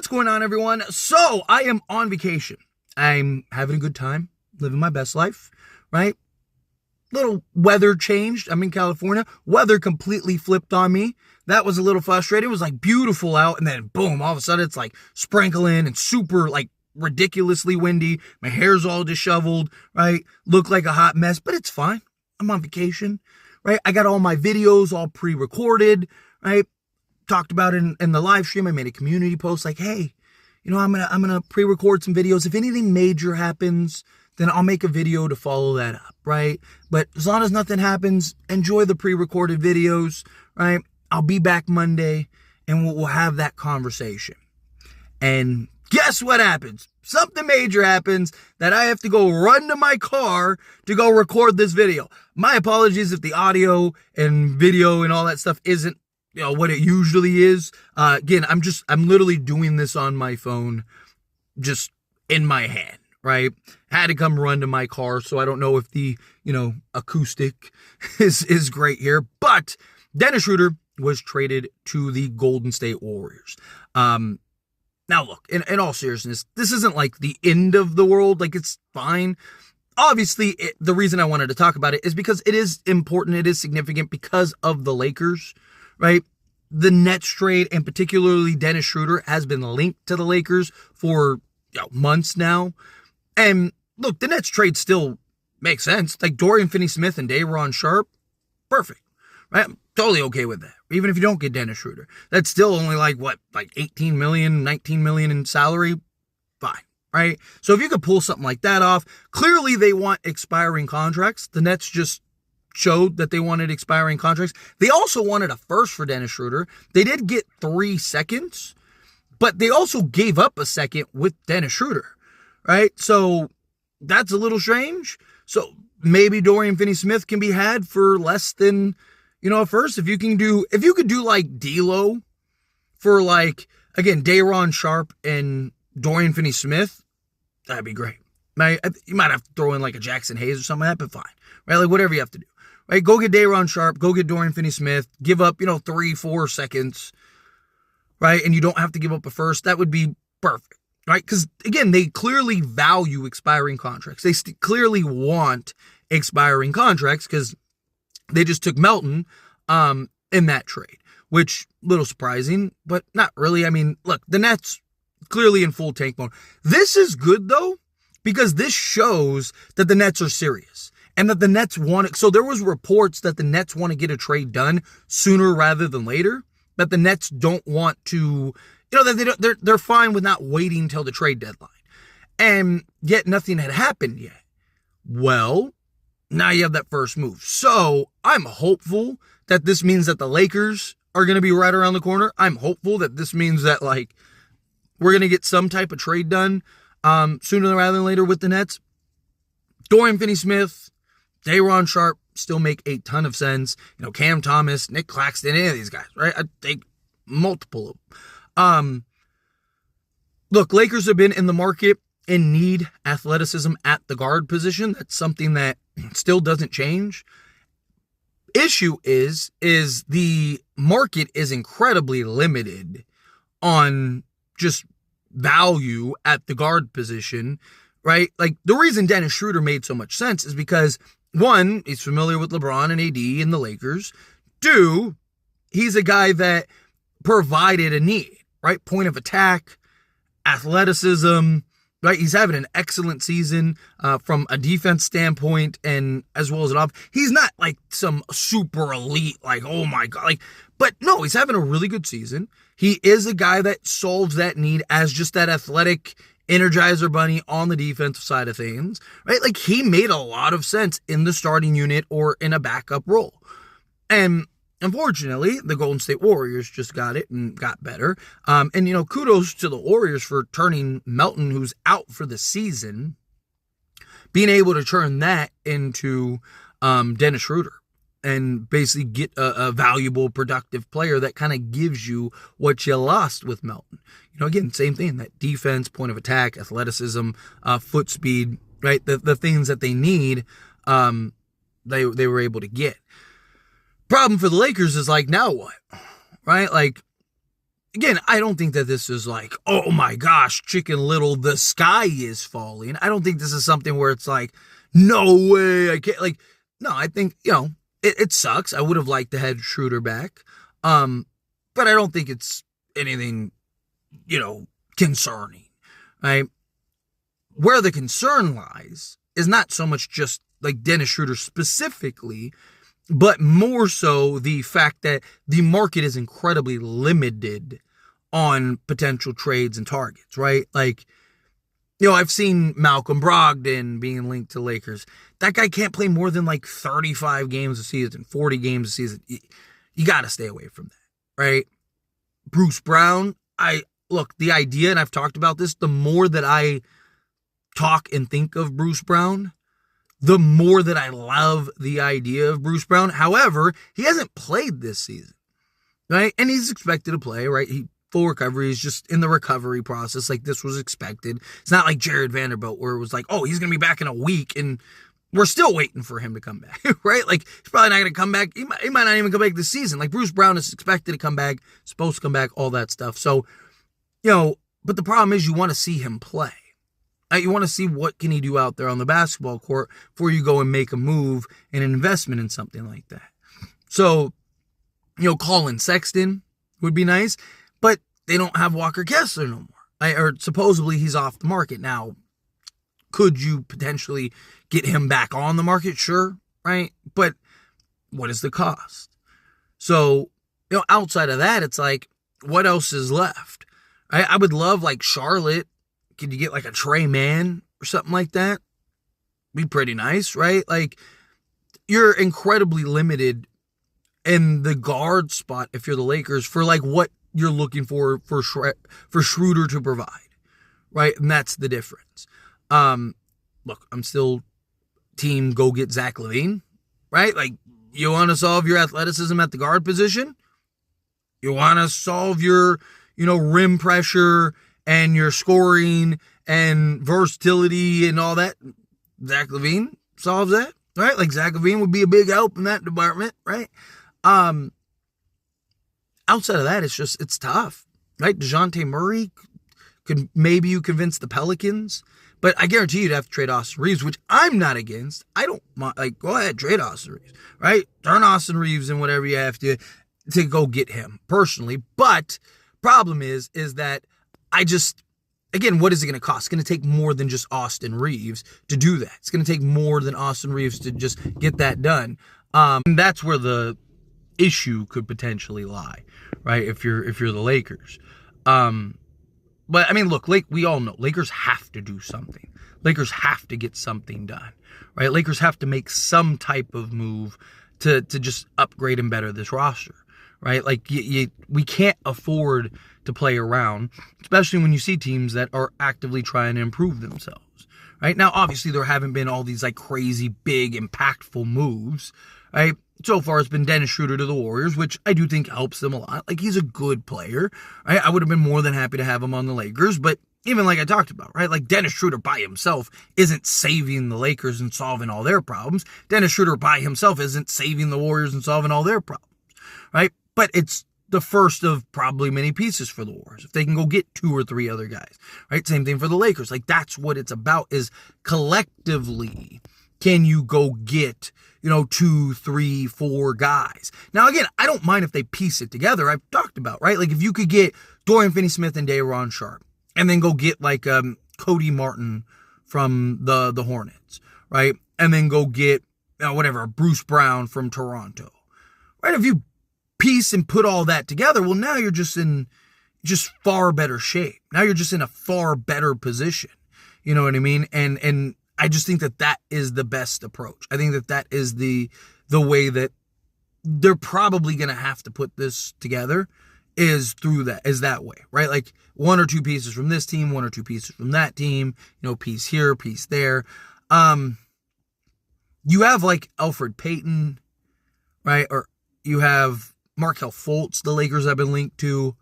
going on, everyone? So, I am on vacation. I'm having a good time, living my best life, right? Little weather changed. I'm in California. Weather completely flipped on me. That was a little frustrating. It was like beautiful out, and then boom, all of a sudden it's like sprinkling and super like ridiculously windy. My hair's all disheveled, right? Look like a hot mess, but it's fine. I'm on vacation, right? I got all my videos all pre-recorded, right? Talked about it in the live stream. I made a community post like, hey, you know, I'm gonna pre-record some videos. If anything major happens, then I'll make a video to follow that up, right? But as long as nothing happens, enjoy the pre-recorded videos, right? I'll be back Monday and we'll have that conversation. And guess what happens? Something major happens that I have to go run to my car to go record this video. My apologies if the audio and video and all that stuff isn't, you know, what it usually is. Again, I'm literally doing this on my phone, just in my hand, right? Had to come run to my car, so I don't know if the, you know, acoustic is great here. But Dennis Schroder was traded to the Golden State Warriors. Now look, in all seriousness, this isn't like the end of the world. Like, it's fine. Obviously, the reason I wanted to talk about it is because it is important. It is significant because of the Lakers, right? The Nets trade, and particularly Dennis Schroder, has been linked to the Lakers for months now. And look, the Nets trade still makes sense. Like Dorian Finney-Smith and Day'Ron Sharpe, perfect, right? I'm totally okay with that. Even if you don't get Dennis Schroder, that's still only like 18 million, 19 million in salary. Fine, right? So if you could pull something like that off, clearly they want expiring contracts. The Nets just showed that they wanted expiring contracts. They also wanted a first for Dennis Schroder. They did get 3 seconds, but they also gave up a second with Dennis Schroder, right? So that's a little strange. So maybe Dorian Finney-Smith can be had for less than, you know, a first. If you could do like D'Lo for like, again, Day'Ron Sharpe and Dorian Finney-Smith, that'd be great. You might have to throw in like a Jackson Hayes or something like that, but fine, right? Like whatever you have to do, right? Go get Day'Ron Sharpe, go get Dorian Finney-Smith, give up, 3-4 seconds, right? And you don't have to give up a first. That would be perfect, right? Because again, they clearly value expiring contracts. They clearly want expiring contracts because they just took Melton in that trade, which a little surprising, but not really. I mean, look, the Nets clearly in full tank mode. This is good though, because this shows that the Nets are serious and that the Nets want it. So there was reports that the Nets want to get a trade done sooner rather than later, that the Nets don't want to, that they're fine with not waiting till the trade deadline. And yet nothing had happened yet. Well, now you have that first move. So I'm hopeful that this means that the Lakers are going to be right around the corner. I'm hopeful that this means that we're going to get some type of trade done sooner rather than later with the Nets. Dorian Finney-Smith, Day'Ron Sharpe still make a ton of sense. Cam Thomas, Nick Claxton, any of these guys, right? I'd take multiple of them. Look, Lakers have been in the market and need athleticism at the guard position. That's something that still doesn't change. Issue is the market is incredibly limited on just value at the guard position, right? Like the reason Dennis Schroder made so much sense is because 1, he's familiar with LeBron and AD and the Lakers. 2, he's a guy that provided a need, right? Point of attack, athleticism, right? He's having an excellent season from a defense standpoint and as well as an off. He's not like some super elite, like, oh my God. But no, he's having a really good season. He is a guy that solves that need as just that athletic Energizer bunny on the defensive side of things, right? Like he made a lot of sense in the starting unit or in a backup role. And unfortunately, the Golden State Warriors just got it and got better. And kudos to the Warriors for turning Melton, who's out for the season, being able to turn that into Dennis Schroder and basically get a valuable, productive player that kind of gives you what you lost with Melton. Again, same thing, that defense, point of attack, athleticism, foot speed, right? The things that they need, they were able to get. Problem for the Lakers is now what, right? again, I don't think that this is like, oh my gosh, Chicken Little, the sky is falling. I don't think this is something where it's like, no way, I can't, like, no, I think, it sucks. I would have liked to have Schroder back. But I don't think it's anything, concerning, right? Where the concern lies is not so much just like Dennis Schroder specifically, but more so the fact that the market is incredibly limited on potential trades and targets, right? Like, I've seen Malcolm Brogdon being linked to Lakers. That guy can't play more than like 35 games a season, 40 games a season. You got to stay away from that, right? Bruce Brown, the idea, and I've talked about this, the more that I talk and think of Bruce Brown, the more that I love the idea of Bruce Brown. However, he hasn't played this season, right? And he's expected to play, right? Full recovery. He's just in the recovery process. Like, this was expected. It's not like Jared Vanderbilt where it was like, oh, he's going to be back in a week and we're still waiting for him to come back, right? Like, he's probably not going to come back. He might not even come back this season. Like, Bruce Brown is expected to come back, supposed to come back, all that stuff. So, but the problem is you want to see him play. You want to see what can he do out there on the basketball court before you go and make a move and an investment in something like that. So, Colin Sexton would be nice, but they don't have Walker Kessler no more. Or supposedly he's off the market. Now, could you potentially get him back on the market? Sure, right? But what is the cost? So, outside of that, it's like, what else is left? I would love, like, Charlotte. Could you get like a Trey Mann or something like that? Be pretty nice, right? Like, you're incredibly limited in the guard spot if you're the Lakers for like what you're looking for Schroder to provide, right? And that's the difference. Look, I'm still team go get Zach LaVine, right? Like, you want to solve your athleticism at the guard position? You want to solve your, rim pressure and your scoring and versatility and all that? Zach LaVine solves that, right? Like, Zach LaVine would be a big help in that department, right? Outside of that, it's tough, right? DeJounte Murray, maybe you convince the Pelicans, but I guarantee you'd have to trade Austin Reeves, which I'm not against. I don't mind, like, go ahead, trade Austin Reeves, right? Turn Austin Reeves in whatever you have to go get him personally. But problem is that again, what is it going to cost? It's going to take more than just Austin Reeves to do that. It's going to take more than Austin Reeves to just get that done. And that's where the issue could potentially lie, right? If you're the Lakers. But I mean, look, we all know Lakers have to do something. Lakers have to get something done, right? Lakers have to make some type of move to just upgrade and better this roster, right? Like, we can't afford to play around, especially when you see teams that are actively trying to improve themselves, right? Now, obviously, there haven't been all these like crazy, big, impactful moves, right? So far, it's been Dennis Schroder to the Warriors, which I do think helps them a lot. Like, he's a good player, right? I would have been more than happy to have him on the Lakers, but even like I talked about, right? Like, Dennis Schroder by himself isn't saving the Lakers and solving all their problems. Dennis Schroder by himself isn't saving the Warriors and solving all their problems, right? But it's the first of probably many pieces for the Warriors. If they can go get 2 or 3 other guys, right? Same thing for the Lakers. Like, that's what it's about, is collectively, can you go get 2, 3, 4 guys. Now, again, I don't mind if they piece it together. I've talked about, right? Like, if you could get Dorian Finney-Smith and Day'Ron Sharpe, and then go get like Cody Martin from the Hornets, right? And then go get Bruce Brown from Toronto, right? If you piece and put all that together, well, now you're just in far better shape. Now you're just in a far better position. You know what I mean? And I just think that is the best approach. I think that is the way that they're probably going to have to put this together, is that way, right? Like, 1 or 2 pieces from this team, 1 or 2 pieces from that team, piece here, piece there. You have like Elfrid Payton, right? Or you have Markelle Fultz, the Lakers have been linked to.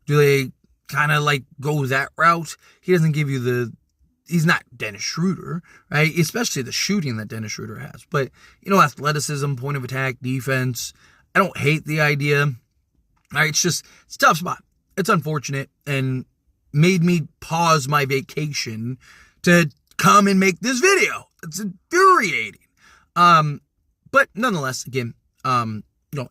Do they kind of like go that route? He doesn't give you he's not Dennis Schroder, right? Especially the shooting that Dennis Schroder has. But, athleticism, point of attack, defense. I don't hate the idea. All right, it's a tough spot. it's unfortunate and made me pause my vacation to come and make this video. It's infuriating. But nonetheless, again,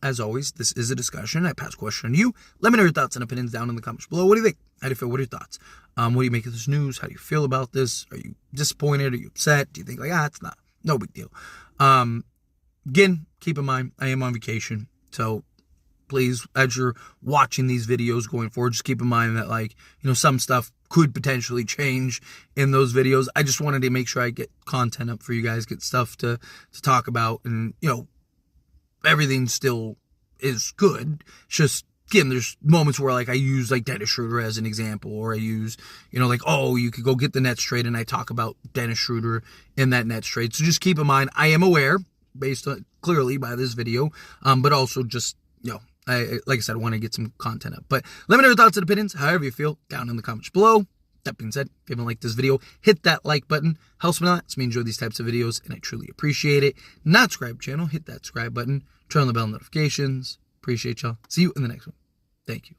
as always, this is a discussion. I pass question on you. Let me know your thoughts and opinions down in the comments below. What do you think? How do you feel? What are your thoughts? What do you make of this news? How do you feel about this? Are you disappointed? Are you upset? Do you think it's no big deal? Again, keep in mind, I am on vacation. So please, as you're watching these videos going forward, just keep in mind that some stuff could potentially change in those videos. I just wanted to make sure I get content up for you guys, get stuff to talk about, and everything still is good. It's just, again, there's moments where I use Dennis Schroder as an example, or I use, you could go get the Nets trade, and I talk about Dennis Schroder in that Nets trade. So just keep in mind, I am aware, based on clearly by this video, but also just, like I said, I want to get some content up. But let me know your thoughts and opinions, however you feel, down in the comments below. That being said, if you haven't liked this video, hit that like button. Helps me a lot. It's me enjoy these types of videos, and I truly appreciate it. Not subscribe channel, hit that subscribe button. Turn on the bell notifications. Appreciate y'all. See you in the next one. Thank you.